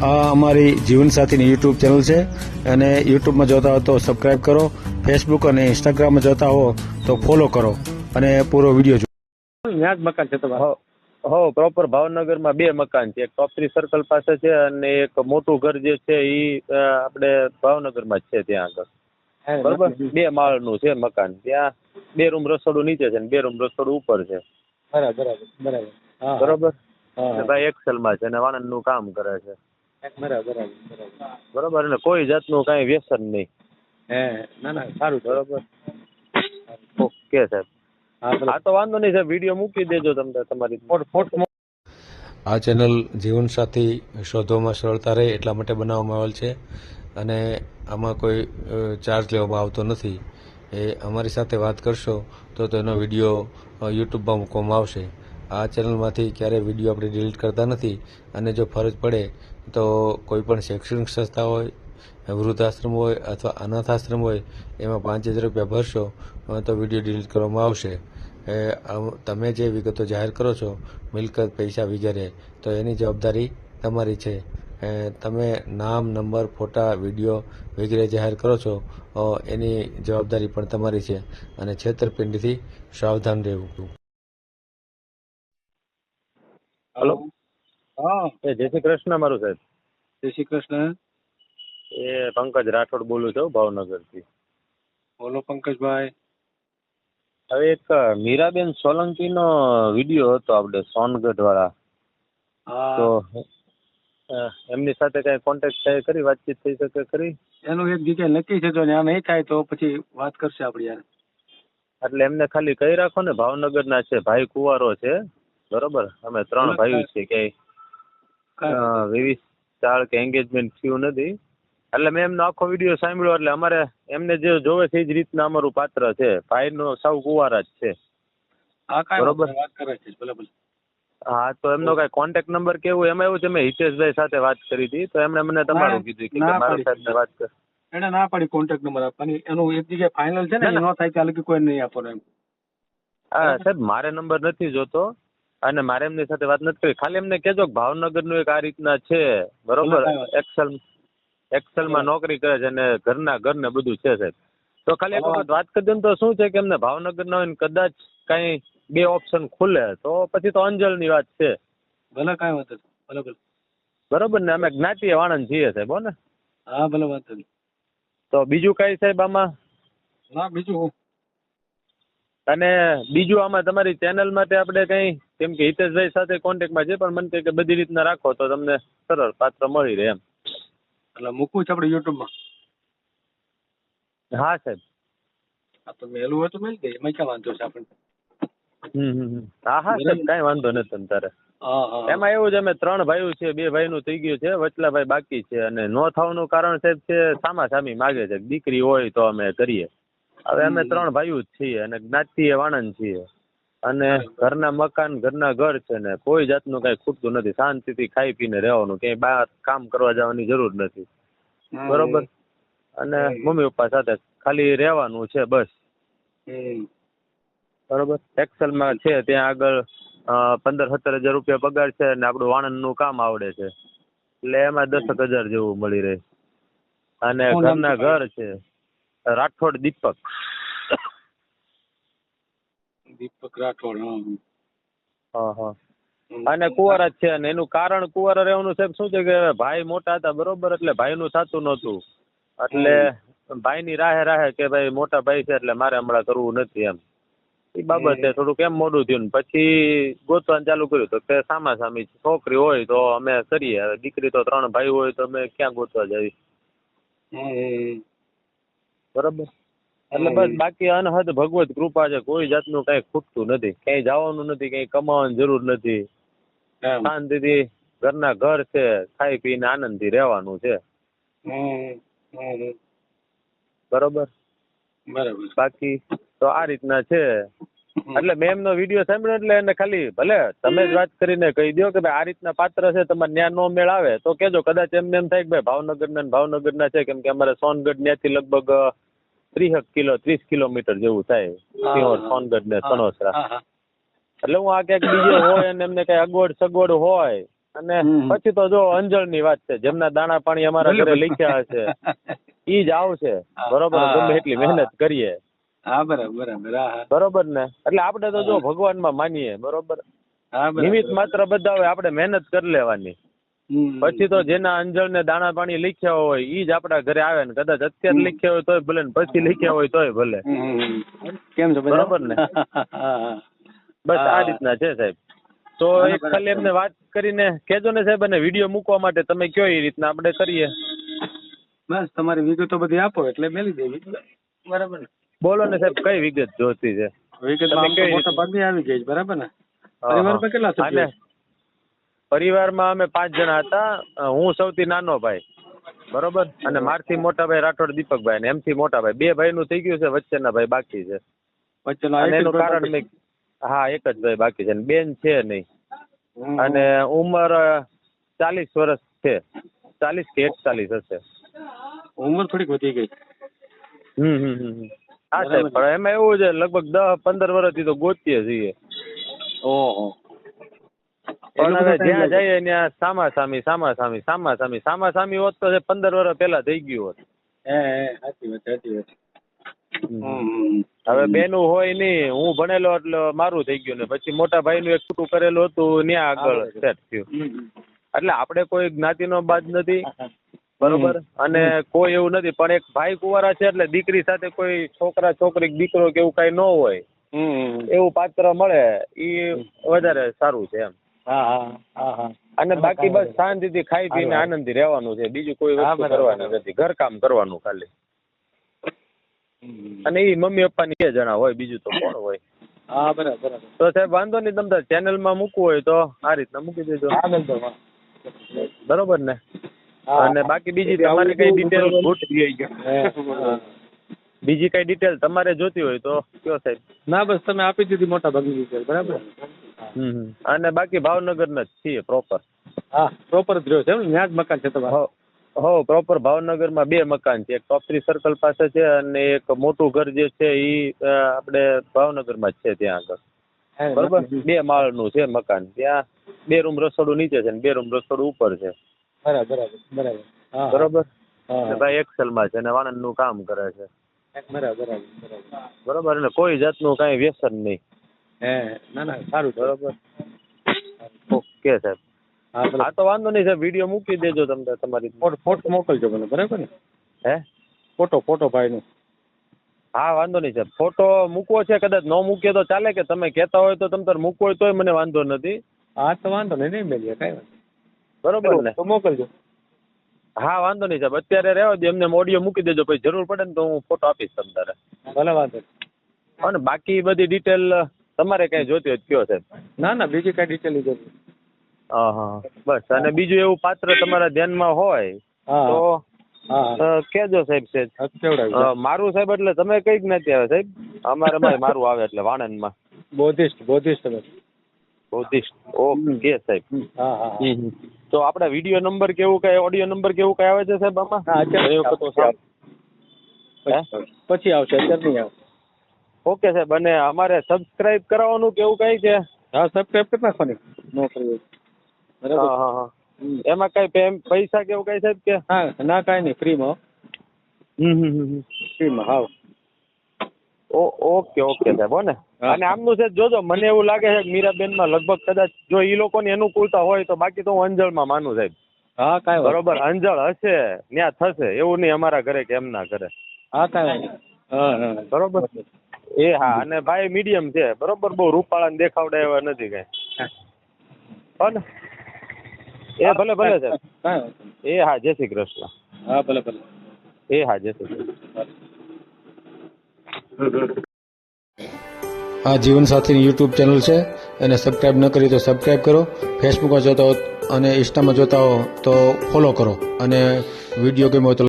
આ અમારી જીવનસાથીની YouTube channel છે અને યુટ્યુબમાં જોતા હો તો સબસ્ક્રાઇબ કરો, ફેસબુક અને ઇન્સ્ટાગ્રામમાં જોતા હો તો ફોલો કરો અને પૂરો વિડીયો જુઓ. ત્યાં જ મકાન છે તમારું? હો પ્રોપર ભાવનગરમાં 2 મકાન છે. એક ટોપ 3 સર્કલ પાસે છે અને એક મોટું ઘર જે છે એ આપણે ભાવનગરમાં જ છે ત્યાં આગળ. બરોબર, 2 માળનું છે મકાન. ત્યાં 2 રૂમ રસોડું નીચે છે ને 2 રૂમ રસોડું ઉપર છે. બરોબર. ભાઈ એક્સેલમાં છે અને વાણંદનું કામ કરે છે. બરોબર. અને કોઈ જાતનું કાંઈ વ્યસન નહીં. ના સારું. બરોબર. ઓકે સાહેબ. હા તો વાંધો નહીં સાહેબ, વિડીયો મૂકી દેજો તમને તમારી ફોટો. આ ચેનલ જીવનસાથી શોધવામાં સરળતા રહે એટલા માટે બનાવવામાં આવેલ છે અને આમાં કોઈ ચાર્જ લેવામાં આવતો નથી. એ અમારી સાથે વાત કરશો તો તેનો વિડીયો યુટ્યુબમાં મૂકવામાં આવશે. આ ચેનલમાંથી ક્યારેય વિડીયો આપણે ડિલીટ કરતા નથી અને જો ફરજ પડે તો કોઈ પણ શૈક્ષણિક સંસ્થા હોય, વૃદ્ધાશ્રમ હોય અથવા અનાથ આશ્રમ હોય એમાં 5000 રૂપિયા ભરશો તો વિડીયો ડિલીટ કરવામાં આવશે. તમે જે વિગતો જાહેર કરો છો, મિલકત, પૈસા વગેરે, તો એની જવાબદારી તમારી છે. તમે નામ, નંબર, ફોટા, વિડીયો વગેરે જાહેર કરો છો એની જવાબદારી પણ તમારી છે અને છેતરપિંડીથી સાવધાન રહેવું. હલો. હા, જય શ્રી કૃષ્ણ મારું સાહેબ. જય શ્રી કૃષ્ણ. એ પંકજ રાઠોડ બોલું છું ભાવનગરથી. બોલો પંકજભાઈ. હવે એક મીરાબેન સોલંકીનો વિડીયો હતો આપણે સોનગઢ વાળા, તો એમની સાથે કઈ કોન્ટેક્ટ થાય ખરી, વાતચીત થઈ શકે ખરી? એનું એક જગ્યાએ નક્કી છે, તો ત્યાં નહીં થાય તો પછી વાત કરશે આપણે યાર. એટલે એમને ખાલી કહી રાખો ને, ભાવનગરના છે, ભાઈ કુંવારો છે. બરોબર. અમે 3 ભાઈઓ છીએ, ક્યાંય વિવિધ ચાળ કે એન્ગેજમેન્ટ થયું નથી. એટલે મેં એમનો આખો વિડીયો સાંભળ્યો એટલે અમારે એમને જે જોવે છે એ જ રીતના અમારું પાત્ર છે. ભાઈનો સૌ કુંવારા જ છે. બરોબર. વાત કરે છે. બરાબર. હા, તો એમનો કઈ કોન્ટેક્ટ નંબર કેવું? એમાં એવું છે, મેં હિતેશભાઈ સાથે વાત કરી હતી તો એમણે મને તમારું કીધું કે મારા સાહેબને વાત કર. એને ના પાડી કોન્ટેક્ટ નંબર આપવાની. એનું એક જગ્યાએ ફાઇનલ છે ને, ન થાય ચાલે કે કોઈ નહીં આપો એમ. હા સાહેબ, મારે નંબર નથી જોતો અને મારે એમની સાથે વાત નથી કરી. ખાલી એમને કહેજો કે ભાવનગરનું એક આ રીતના છે. બરોબર. એક્સેલમાં નોકરી કરે છે અને ઘર ને બધું છે સાહેબ. તો ખાલી એક વખત વાત કરી દો ને, તો શું છે કે એમને ભાવનગરના હોય ને કદાચ કઈ 2 ઓપ્શન ખુલે તો પછી તો અંજલની વાત છે. ભલે કાંઈ વાત નથી. બરાબર. બરોબર ને, અમે જ્ઞાતિએ વાણંદ છીએ સાહેબ. હો ને? હા, ભલે વાત નથી. તો બીજું કઈ સાહેબ આમાં? ના, બીજું અને બીજું આમાં તમારી ચેનલ માટે આપણે કઈ, કેમ કે હિતેશભાઈ સાથે કોન્ટેક્ટમાં છે પણ મને કહે કે બધી રીતના રાખો તો તમને સરળ પાત્ર મળી રહે એમ. એટલે મૂકવું છે આપણે યુટ્યુબમાં? હા સાહેબ. હા, તો મેલું હોય તો મેલ દે, એમાં ક્યાં વાંધો છે આપણને? હા સાહેબ, કઈ વાંધો નથી તમ તારે. એમાં એવું છે, અમે 3 ભાઈઓ છે, 2 ભાઈનું થઈ ગયું છે, વચલા ભાઈ બાકી છે અને નો થવાનું કારણ સાહેબ છે સામાસામી માગે છે. દીકરી હોય તો અમે કરીએ. હવે અમે 3 ભાઈઓ જ છીએ અને જ્ઞાતિએ વાણંદ છીએ અને ઘરના મકાન, ઘરના ઘર છે ને કોઈ જાતનું કઈ ખૂટતું નથી. શાંતિથી ખાઈ પીને રહેવાનું, ક્યાંય બહાર કામ કરવા જવાની જરૂર નથી. બરોબર. અને મમ્મી પપ્પા સાથે ખાલી રહેવાનું છે બસ. બરોબર. એક્સેલમાં છે, ત્યાં આગળ 15-17 હજાર રૂપિયા પગાર છે અને આપણું વાણંદનું કામ આવડે છે એટલે એમાં 10,000 જેવું મળી રહે. અને ઘરના ઘર છે રાઠોડ દીપક. રાઠોડ. હા. અને કુંવારા જ છે અને એનું કારણ કુંવારા રહેવાનું સાહેબ શું છે કે ભાઈ મોટા હતા. બરોબર. એટલે ભાઈનું થતું નહોતું એટલે ભાઈની રાહે કે ભાઈ મોટા ભાઈ છે એટલે મારે હમણાં કરવું નથી એમ. એ બાબતે થોડું કેમ મોડું થયું ને પછી ગોતવાનું ચાલુ કર્યું તો કે સામાસામી છોકરી હોય તો અમે કરીએ. હવે દીકરી તો 3 ભાઈ હોય તો અમે ક્યાં ગોતવા જઈએ? બરોબર. એટલે બસ બાકી અનહદ ભગવત કૃપા છે. કોઈ જાતનું કઈ ખૂટતું નથી, ક્યાંય જવાનું નથી, ક્યાંય કમાવાની જરૂર નથી. શાંતિથી ઘરના ઘર છે, ખાઈ પીને આનંદથી રહેવાનું છે. બરોબર. બાકી તો આ રીતના છે. એટલે મેં એમનો વિડીયો સાંભળ્યો એટલે એને ખાલી ભલે તમે જ વાત કરીને કહી દો કે ભાઈ આ રીતના પાત્ર છે, તમારે ન્યા નો મેળ આવે તો કેજો. કદાચ એમ થાય કે ભાઈ ભાવનગરના છે, કેમ કે અમારે સોનગઢ ત્યાંથી લગભગ 30 કિલોમીટર જેવું થાય. સિંહોર, સોનગઢ ને સણોસરા. એટલે હું આ ક્યાંક બીજે હોય અને એમને કઈ અગવડ સગવડ હોય અને પછી તો જો અંજળની વાત છે, જેમના દાણા પાણી અમારા ઘરે લખ્યા હશે ઈ જ આવશે. બરોબર, ગમે એટલી મહેનત કરીએ. હા બરાબર. બરોબર ને, એટલે આપણે તો જો ભગવાનમાં માનીએ. બરોબર, નિમિત્ત માત્ર બધા હોય, આપણે મહેનત કરી લેવાની. પછી તો જેના અંજળ ને દાણા પાણી લખ્યા હોય ઈ જ આપણા ઘરે આવે ને, કદાચ અત્યારે લખ્યા હોય તોય ભલે ને પછી લખ્યા હોય તોય ભલે. કેમ છે બરોબર ને? બસ આ રીતના છે સાહેબ. તો એક ખાલી એમને વાત કરીને કેજો ને સાહેબ, અને વિડીયો મૂકવા માટે તમે કયો એ રીતના આપણે કરીએ. બસ તમારી વિગતો બધી આપો એટલે મેલી દેવી. બરાબર ને? બોલો ને સાહેબ, કઈ વિગત જોતી છે? વિગતમાં મોટા ભાગની આવી ગઈ છે. બરાબર ને? પરિવારમાં કેટલા સભ્યો? પરિવારમાં અમે 5 જણા હતા. હું સૌથી નાનો ભાઈ. બરોબર, અને મારથી મોટા ભાઈ રાઠોડ દીપકભાઈ, ને એમથી મોટા ભાઈ 2 ભાઈનું થઈ ગયું છે, વચ્ચેના ભાઈ બાકી છે. અને એનું કારણ મેં હા એક જ ભાઈ બાકી છે, બેન છે નહીં. અને ઉંમર 40 વર્ષ છે, 40 કે 41 હશે. ઉંમર થોડીક વધી ગઈ. હા સાહેબ, પણ એમાં એવું છે લગભગ 10-15 વર્ષથી તો ગોતીએ છીએ. ઓહો. પણ હવે જ્યાં જઈએ ત્યાં સામાસામી હોત તો 15 વર્ષ પહેલા થઈ ગયું હોત. સાચી વાત. હવે બેનું હોય નહીં, હું ભણેલો એટલે મારું થઈ ગયું, ને પછી મોટા ભાઈનું એક છૂટું કરેલું હતું ત્યાં આગળ સેટ થયું. એટલે આપણે કોઈ જ્ઞાતિનો બાદ નથી. બરોબર, અને કોઈ એવું નથી, પણ એક ભાઈ કુંવારા છે એટલે દીકરી સાથે કોઈ છોકરા છોકરી દીકરો કે એવું કઈ ન હોય એવું પાત્ર મળે ઈ વધારે સારું છે એમ. અને બાકી બસ શાંતિથી ખાઈ પીને આનંદથી રહેવાનું છે, બીજું કોઈ વસ્તુ કરવાની નથી, ઘરકામ કરવાનું ખાલી. અને ઈ મમ્મી પપ્પાની 2 જણા હોય, બીજું તો કોણ હોય. બરાબર. તો સાહેબ વાંધો નહીં, તમને ચેનલમાં મૂકવું હોય તો આ રીતના મૂકી દેજો. બરોબર ને? અને બાકી બીજી તમારે કઈ ડિટેલ તમારે જોતી હોય તો કયો સાહેબ. ના બસ તમે આપી દીધી મોટા ભાગની ડિટેલ. બરાબર. અને બાકી ભાવનગરના જ છીએ પ્રોપર. પ્રોપર જ રહ્યો છે એમ? ત્યાં જ મકાન છે તમારું? હો પ્રોપર ભાવનગરમાં 2 મકાન છે, એક ટોપ 3 સર્કલ પાસે છે અને એક મોટું ઘર જે છે ઈ આપણે ભાવનગરમાં જ છે ત્યાં આગળ. બરોબર, 2 માળનું છે મકાન. ત્યાં 2 રૂમ રસોડું નીચે છે ને 2 રૂમ રસોડું ઉપર છે. બરોબર. ભાઈ એક્સેલમાં છે ને વાણંદનું કામ કરે છે. બરોબર, અને કોઈ જાતનું કઈ વ્યસન નહીં. ના સારું. બરોબર. ઓકે સાહેબ. હા તો વાંધો નહીં સાહેબ, વિડીયો મૂકી દેજો તમને તમારી. ફોટો મોકલજો મને. બરાબર ને? ફોટો ભાઈનો. હા વાંધો નહીં સાહેબ, ફોટો મૂકવો છે, કદાચ ન મૂકીએ તો ચાલે, કે તમે કહેતા હોય તો તમે મૂકવો હોય તોય મને વાંધો નથી. હા તો વાંધો નહીં મેલીએ, કઈ વાંધો. બરોબર ને? તો મોકલજો. હા વાંધો નહીં સાહેબ, અત્યારે રહેવા દો, એમને ઓડિયો મૂકી દેજો, પછી જરૂર પડે ને તો હું ફોટો આપીશ તમને. ભલે વાંધો. અને બાકી બધી ડિટેલ તમારે કઈ જોતી હોય કયો સાહેબ? ના બીજી કઈ ડિટેલ લીધો. હા બસ. અને બીજું એવું પાત્ર તમારા ધ્યાનમાં હોય તો કેજો સાહેબ. મારું સાહેબ એટલે તમે કઈ જ્ઞાતિ આવે સાહેબ? અમારે મારું આવે એટલે વાણંદમાં બૌદ્ધિસ્ટ. બૌદ્ધિસ્ટ. ઓકે સાહેબ. તો આપડે વિડીયો નંબર કેવું કઈ ઓડિયો નંબર કેવું કઈ આવે છે સાહેબ આમાં? પછી આવશે, અત્યારે નહીં આવે. ઓકે સાહેબ. અને અમારે સબસ્ક્રાઇબ કરાવવાનું કેવું કઈ છે? સબસ્ક્રાઇબ કરી નાખવાની. નો કરવું. બરાબર. એમાં કઈ પૈસા કેવું કઈ સાહેબ કે? ના કઈ નહીં, ફ્રીમાં. ફ્રીમાં. હા ઓકે સાહેબ. હો ને? અને આમનું છે જોજો, મને એવું લાગે છે કે મીરાબેનમાં લગભગ કદાચ જો ઈ લોકોની અનુકૂળતા હોય તો, બાકી તો હું અંજળમાં માનું સાહેબ. કાંઈ બરોબર, અંજળ હશે ત્યાં થશે, એવું નહીં અમારા ઘરે કે એમના ઘરે. કાંઈ બરોબર. અને ભાઈ મીડિયમ છે. બરોબર, બહુ રૂપાળા ને દેખાવડે એવા નથી કઈ. હો ને? ભલે સાહેબ. જય શ્રી કૃષ્ણ. ભલે. જય શ્રી કૃષ્ણ. આ જીવનસાથીની યુટ્યુબ ચેનલ છે, એને સબસ્ક્રાઈબ ન કરી તો સબસ્ક્રાઈબ કરો. ફેસબુકમાં જોતા હો અને ઇન્સ્ટામાં જોતા હો તો ફોલો કરો. અને વિડીયો ગમ્યો તો